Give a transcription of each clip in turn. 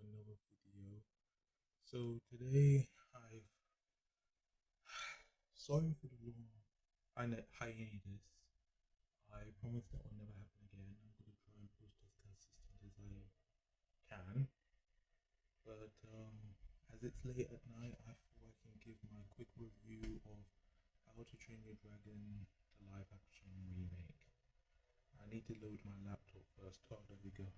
another video. So today sorry for the long hiatus. I promise that will never happen again. I'm gonna try and post as consistent as I can. But as it's late at night, I thought I can give my quick review of How to Train Your Dragon, the live action remake. I need to load my laptop first. Oh, there we go.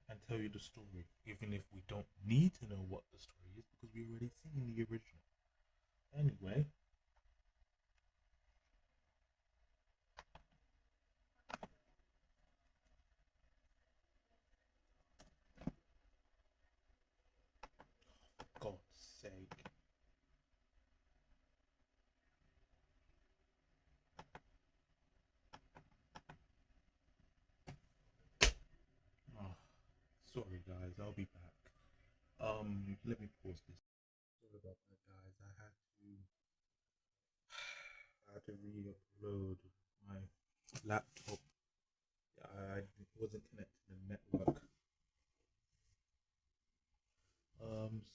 And tell you the story, even if we don't need to know what the story is because we already seen the original. Anyway, God's sake. Oh, sorry guys, I'll be back. Let me pause this. Sorry about that, guys. I had to re-upload my laptop. I wasn't connected to the network.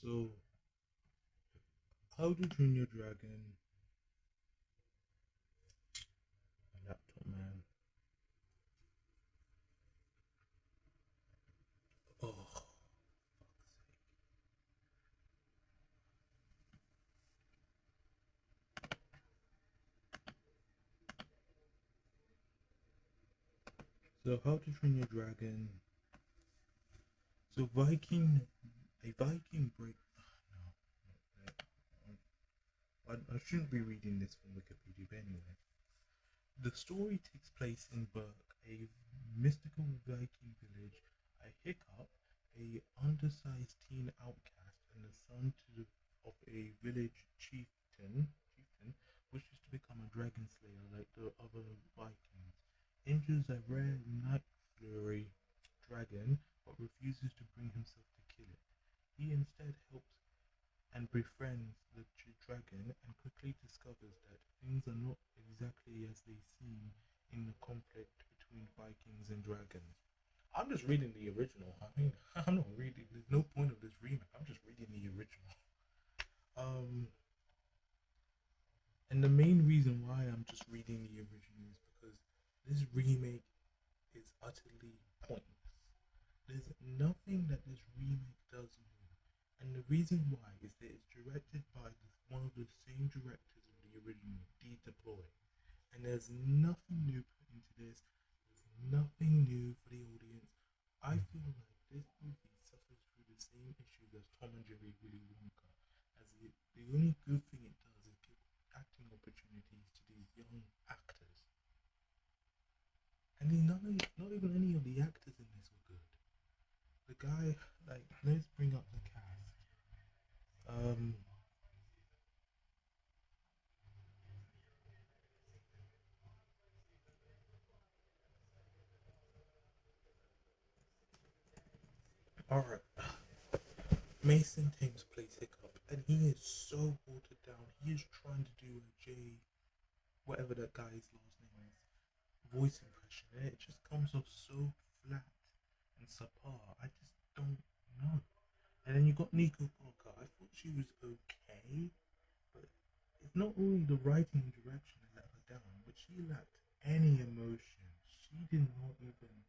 So How to Train Your Dragon, my laptop, man. Oh, fuck's sake. So How to Train Your Dragon. So a Viking break. No, I shouldn't be reading this from Wikipedia, but anyway. The story takes place in Berk, a mystical Viking village. A hiccup, a undersized teen outcast and the son of a village chieftain, wishes to become a dragon slayer like the other Vikings. Injures a rare night fury dragon, but refuses to bring himself to kill it. He instead helps and befriends the dragon and quickly discovers that things are not exactly as they seem in the conflict between Vikings and dragons. I'm just reading the original. I mean, I'm not reading. There's no point of this remake. I'm just reading the original. Um, and the main reason why I'm just reading the original is because this remake is utterly pointless. There's nothing that this remake does new. And the reason why is that it's directed by one of the same directors of the original, Deploy. And there's nothing new put into this. There's nothing new for the audience. I feel like this movie suffers through the same issues as Tom and Jerry Willy Wonka. The only good thing it does is give acting opportunities to these young actors. And not even any of the actors in this were good. The guy, like, let's bring up the cast. Alright, Mason Thames plays Hiccup, and he is so watered down. He is trying to do a whatever that guy's last name is, voice impression, and it just comes off so flat and subpar. I just don't know. And then you got Nico Parker. I thought she was okay, but it's not only the writing and direction that let her down, but she lacked any emotion. She did not even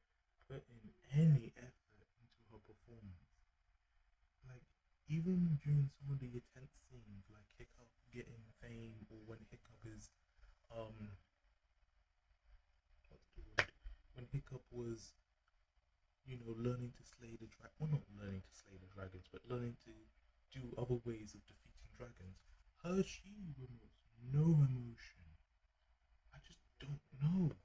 put in any effort into her performance. Like, even during some of the intense scenes, like Hiccup getting fame, or when Hiccup is what's the word? When Hiccup was, learning to slay the dragon. Well, not learning to slay the dragons, but learning to do other ways of defeating dragons. She removes no emotion. I just don't know.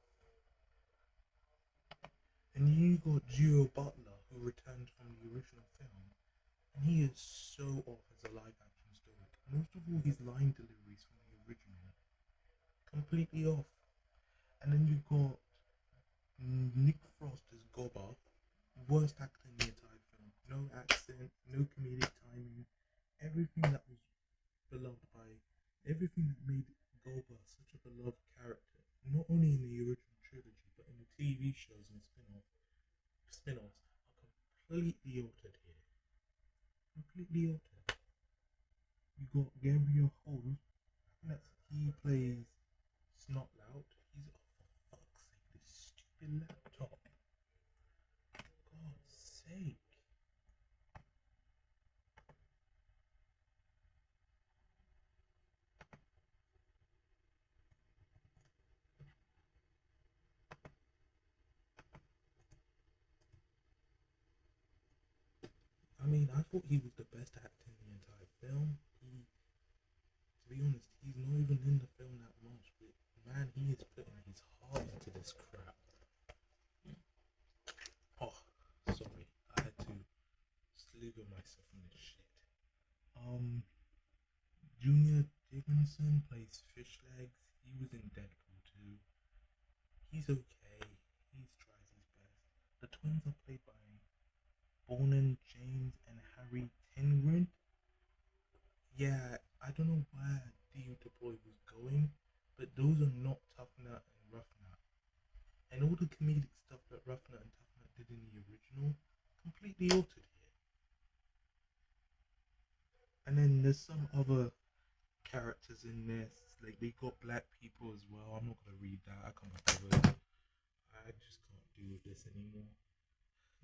And you got Gio Butler, who returned from the original film, and he is so off as a live action stoic. Most of all his line deliveries from the original, completely off. And then you got Nick Frost as Gobber, worst actor in the entire film. No accent, no comedic timing. Everything that was beloved by, everything that made Gobber such a beloved character, not only in the original trilogy but in the TV shows and spin-offs, are completely altered here. Completely altered. You got Gabriel Hall. He plays Snotlout. He's oh, for fuck's sake, this stupid laptop. God's sake. I mean, I thought he was the best actor in the entire film. To be honest, he's not even in the film that much, but man, he is putting his heart into this crap. Oh, sorry, I had to slugger myself in this shit. Um, Junior Dickinson plays Fish Legs. He was in Deadpool too. He's okay. He tries his best. The twins are played by Bonan James and Harry Tengrent. Yeah, I don't know where Dean DeBroy was going, but those are not Tough Nut and Rough Nut. And all the comedic stuff that Rough Nut and Tough Nut did in the original, completely altered here. And then there's some other characters in this, like they got black people as well. I'm not gonna read that. I can't bother. I just can't do with this anymore.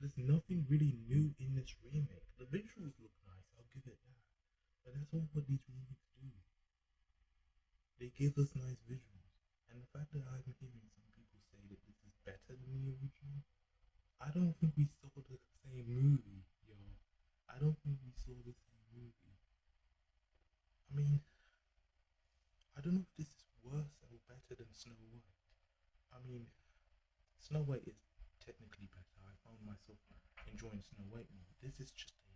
There's nothing really new in this remake. The visuals look nice, I'll give it that. But that's all what these remakes do. They give us nice visuals. And the fact that I'm hearing some people say that this is better than the original, I don't think we saw the same movie, yo. I don't think we saw the same movie. I mean, I don't know if this is worse or better than Snow White. I mean, Snow White is technically better. I found myself enjoying Snow White more. This is just a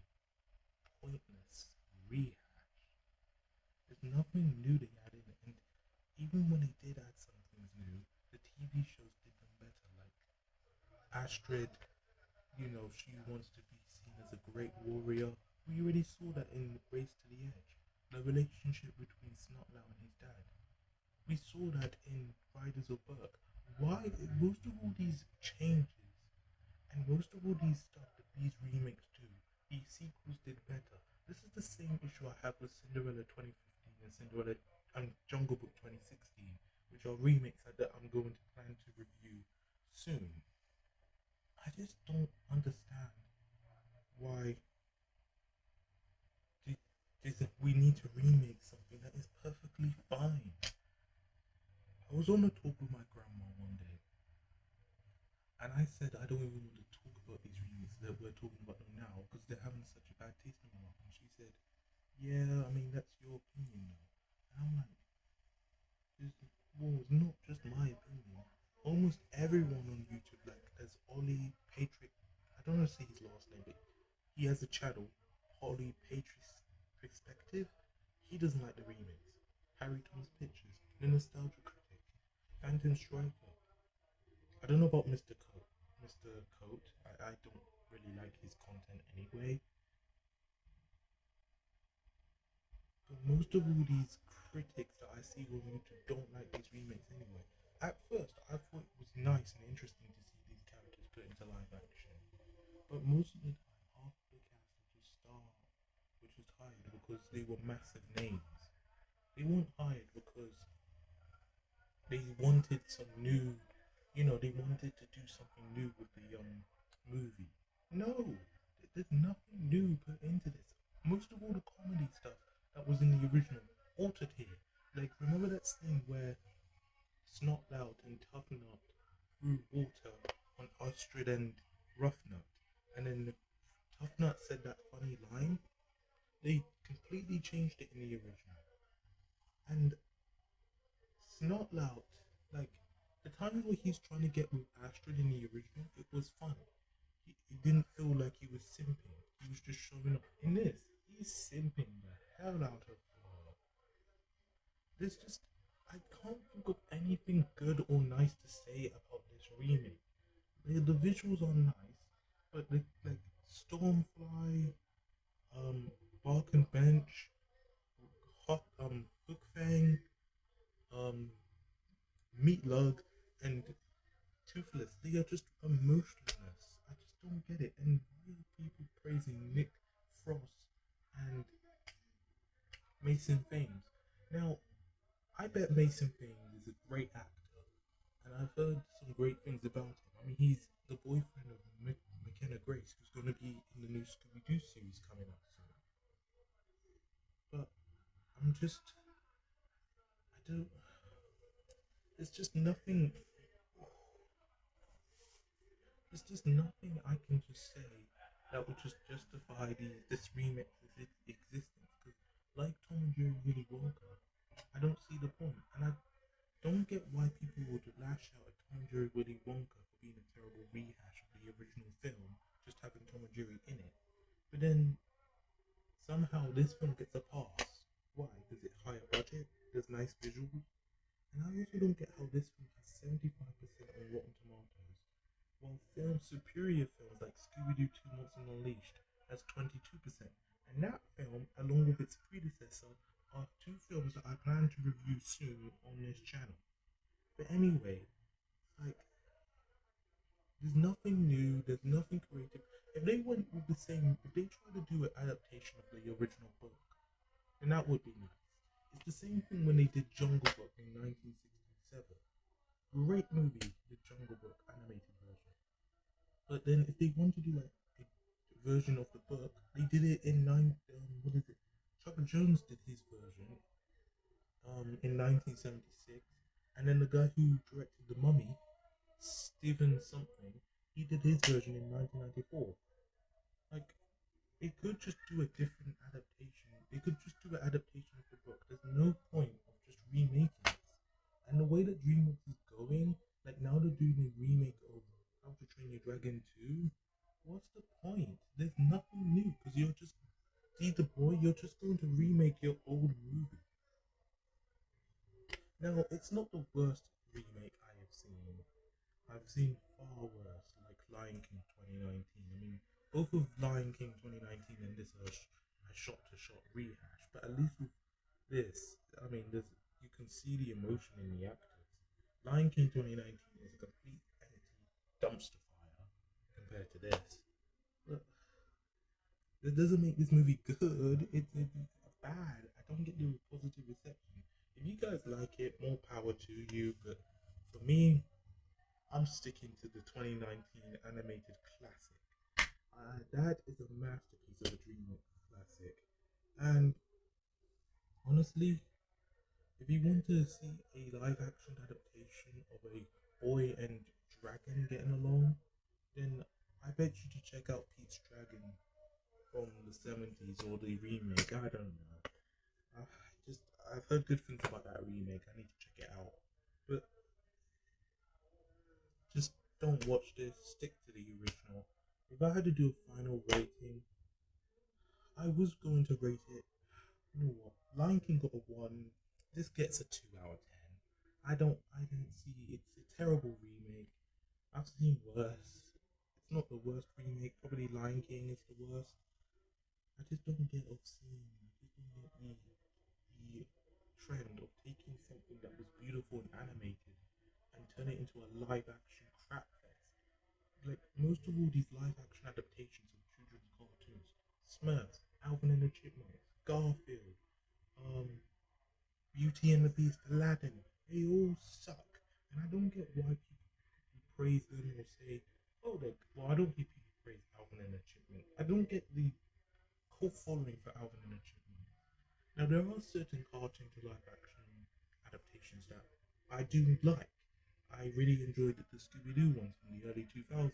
pointless rehash. There's nothing new they added, and even when they did add some things new, the TV shows did them better. Like Astrid, she wants to be seen as a great warrior. We already saw that in Race to the Edge. The relationship between Snotlout and his dad. We saw that in Riders of Burke. Why most of all these changes and most of all these stuff that these remakes do, these sequels did better. This is the same issue I have with Cinderella 2015 and Cinderella and Jungle Book 2016, which are remakes that I'm going to plan to review soon. I just don't understand why we need to remake something that is perfectly fine. I was on a talk with my grandma one day, and I said I don't even want to talk about these remakes that we're talking about them now because they're having such a bad taste in my mouth. And she said, "Yeah, I mean that's your opinion, though." And I'm like, it's not just my opinion. Almost everyone on YouTube, like there's Ollie Patrick. I don't know how to say his last name, but he has a channel, Ollie Patrick Perspective. He doesn't like the remakes. Harry Tom's Pictures, The Nostalgia Critic, Phantom Striker. I don't know about Mr. Coat. Mr. Coat, I don't really like his content anyway. But most of all these critics that I see on YouTube don't like these remakes anyway. At first, I thought it was nice and interesting to see these characters put into live action. But most of the time, half of the cast are just stars, which was hired because they were massive names. They weren't hired because they wanted some new, they wanted to do something new with the movie. No, there's nothing new put into this. Most of all the comedy stuff that was in the original altered here. Like, remember that scene where Snotlout and Tough Nut threw water on Astrid and Rough Nut, and then Tough Nut said that funny line? They completely changed it in the original. And Snotlout, like, the times where he's trying to get with Astrid in the original, it was fun. He didn't feel like he was simping. He was just showing up. In this, he's simping the hell out of her. There's just, I can't think of anything good or nice to say about this remake. The visuals are nice, but like Stormfly, Bark and Bench, Hook Fang, um, Meat Lug, and Toothless, they are just emotionless. I just don't get get it. And why are people praising Nick Frost and Mason Thames? Now, I bet Mason Thames is a great actor, and I've heard some great things about him. I mean, he's the boyfriend of McKenna Grace, who's going to be in the new Scooby Doo series coming out soon. But I'm just, I don't. There's just nothing. There's just nothing I can just say that would just justify this remix's existence. Because, like Tom and Jerry Willy Wonka, I don't see the point, and I don't get why people would lash out at Tom and Jerry Willy Wonka for being a terrible rehash of the original film, just having Tom and Jerry in it. But then somehow this film gets a pass. Why? Does it higher budget? There's nice visuals? And I also don't get how this film has 75% on Rotten Tomatoes, while superior films like Scooby-Doo 2 Monsters Unleashed has 22%. And that film, along with its predecessor, are two films that I plan to review soon on this channel. But anyway, like, there's nothing new, there's nothing creative. If they went with the same, if they tried to do an adaptation of the original book, then that would be nice. It's the same thing when they did Jungle Book in 1967. Great movie, the Jungle Book animated version. But then if they want to do a version of the book, they did it in what is it? Chuck Jones did his version in 1976, and then the guy who directed The Mummy, Stephen something, he did his version in 1994. Like, they could just do a different adaptation. They could just do an adaptation of the book. There's no point of just remaking this. And the way that DreamWorks is going, like now they're doing a remake of How to Train Your Dragon 2. What's the point? There's nothing new because you're just, see the boy, you're just going to remake your old movie. Now, it's not the worst remake I have seen. I've seen far worse, like Lion King 2019. I mean, both of Lion King 2019 and this are a shot-to-shot rehash, but at least with this, I mean, you can see the emotion in the actors. Lion King 2019 is a complete empty dumpster fire compared to this. But that doesn't make this movie good. It's bad. I don't get the positive reception. If you guys like it, more power to you. But for me, I'm sticking to the 2019 animated classic. That is a masterpiece of a DreamWorks classic. And honestly, if you want to see a live action adaptation of a boy and dragon getting along, then I bet you to check out Pete's Dragon from the 70s or the remake. I don't know. I just I've heard good things about that remake. I need to check it out. But just don't watch this. Stick to the original. If I had to do a final rating, I was going to rate it. You know what? Lion King got a 1. This gets a 2 out of 10. I didn't see. It's a terrible remake. I've seen worse. It's not the worst remake. Probably Lion King is the worst. I just don't get obscene. I just don't get the trend of taking something that was beautiful and animated and turn it into a live action crap fest. Like most of all these live action adaptations of children's cartoons, Smurfs, Alvin and the Chipmunks, Garfield, um, Beauty and the Beast, Aladdin, they all suck. And I don't get why people praise them or say, oh, well, I don't hear people praise Alvin and the Chipmunks. I don't get the cult following for Alvin and the Chipmunks. Now, there are certain cartoon to live action adaptations that I do like. I really enjoyed the Scooby Doo ones from the early 2000s.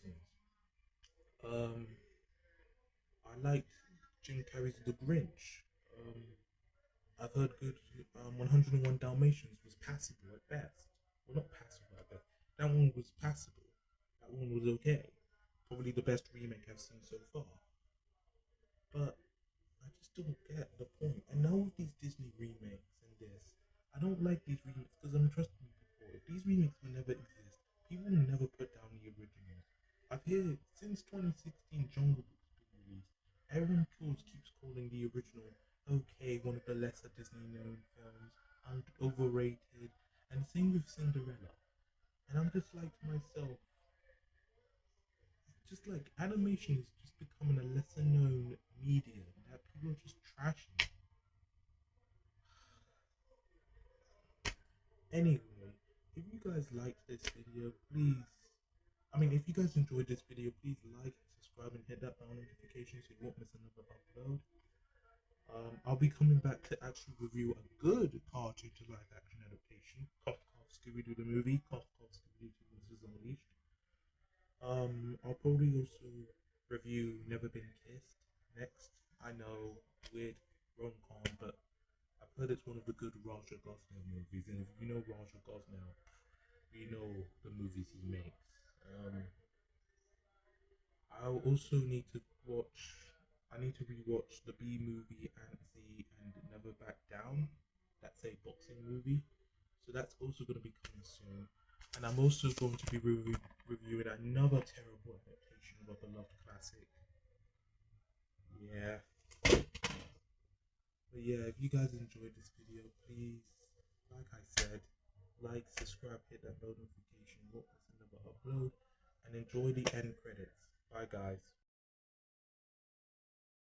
Um, I liked Jim Carrey's The Grinch. Um, I've heard good. 101 Dalmatians was passable at best. Well, not passable at best. That one was passable. That one was okay. Probably the best remake I've seen so far. But I just don't get the point. And now with these Disney remakes and this, I don't like these remakes because I'm trusting me before. If these remakes will never exist, people will never put down the originals. I've heard since 2016 Jungle Book's been released, everyone keeps calling the original okay, one of the lesser Disney known films, and overrated, and same with Cinderella. And I'm just like to myself, just like animation is just becoming a lesser known medium that people are just trashing. Anyway, if you guys liked this video, please, if you guys enjoyed this video, please like, subscribe, and hit that bell notification so you won't miss another upload. I'll be coming back to actually review a good cartoon to live action adaptation. Cough Cough Scooby Doo the movie. Cough Cough Scooby Doo Monsters Unleashed. I'll probably also review Never Been Kissed next. I know, weird rom-com, but I've heard it's one of the good Raja Gosnell movies, and if you know Raja Gosnell, you know the movies he makes. I'll also need to watch. I need to rewatch the B movie Antsy and Never Back Down. That's a boxing movie, so that's also going to be coming soon. And I'm also going to be reviewing another terrible adaptation of a beloved classic. Yeah. But yeah, if you guys enjoyed this video, please, like I said, like, subscribe, hit that bell notification, won't miss another upload, and enjoy the end credits. Bye, guys.